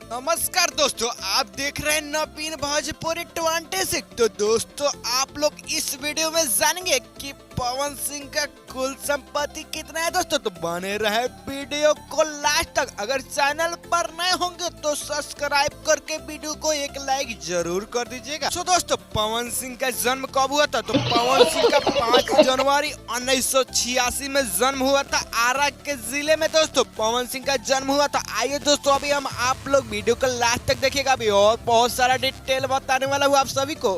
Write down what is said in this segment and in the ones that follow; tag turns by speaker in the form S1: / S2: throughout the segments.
S1: नमस्कार दोस्तों, आप देख रहे हैं नवीन भोजपुरी 26। तो दोस्तों, आप लोग इस वीडियो में जानेंगे कि पवन सिंह का कुल संपत्ति कितना है। दोस्तों तो बने रहे वीडियो को लास्ट तक। अगर चैनल पर नए होंगे तो सब्सक्राइब करके वीडियो को एक लाइक जरूर कर दीजिएगा। तो दोस्तों, पवन सिंह का जन्म कब हुआ था? तो पवन सिंह का 5 जनवरी 1986 में जन्म हुआ था, आरा के जिले में। दोस्तों, पवन सिंह का जन्म हुआ था। आइए दोस्तों, अभी हम आप लोग वीडियो को लास्ट तक देखिएगा, अभी और बहुत सारा डिटेल बताने वाला हूँ आप सभी को।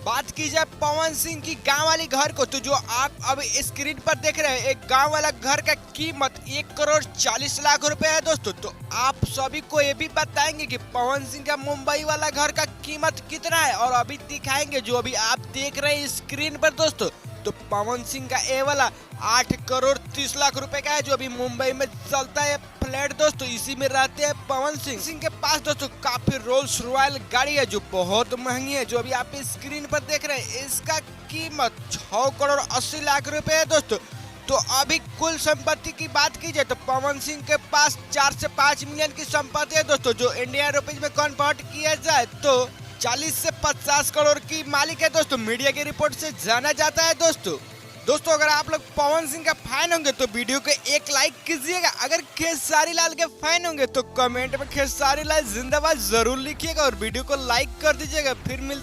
S1: बात की जाए पवन सिंह की गांव वाली घर को, तो जो आप अब स्क्रीन पर देख रहे हैं, एक गांव वाला घर का कीमत 1,40,00,000 रुपए है। दोस्तों तो आप सभी को ये भी बताएंगे कि पवन सिंह का मुंबई वाला घर का कीमत कितना है, और अभी दिखाएंगे जो अभी आप देख रहे हैं स्क्रीन पर। दोस्तों तो पवन सिंह का ए वाला 8,30,00,000 रुपए का है, जो अभी मुंबई में चलता है फ्लैट। दोस्तों इसी में रहते हैं पवन सिंह के पास। दोस्तों काफी रोल्स रॉयल गाड़ी है जो बहुत महंगी है, जो अभी आप स्क्रीन पर देख रहे हैं। इसका कीमत 6,80,00,000 रुपए है। दोस्तों तो अभी कुल संपत्ति की बात की जाए तो पवन सिंह के पास 4 से 5 मिलियन की संपत्ति है। दोस्तों जो इंडिया रुपीज में कन्वर्ट किया जाए तो 40 से 50 करोड़ की मालिक है। दोस्तों मीडिया की रिपोर्ट से जाना जाता है। दोस्तों अगर आप लोग पवन सिंह का फैन होंगे तो वीडियो को एक लाइक कीजिएगा। अगर खेसारी लाल के फैन होंगे तो कमेंट में खेसारी लाल जिंदाबाद जरूर लिखिएगा और वीडियो को लाइक कर दीजिएगा। फिर मिलते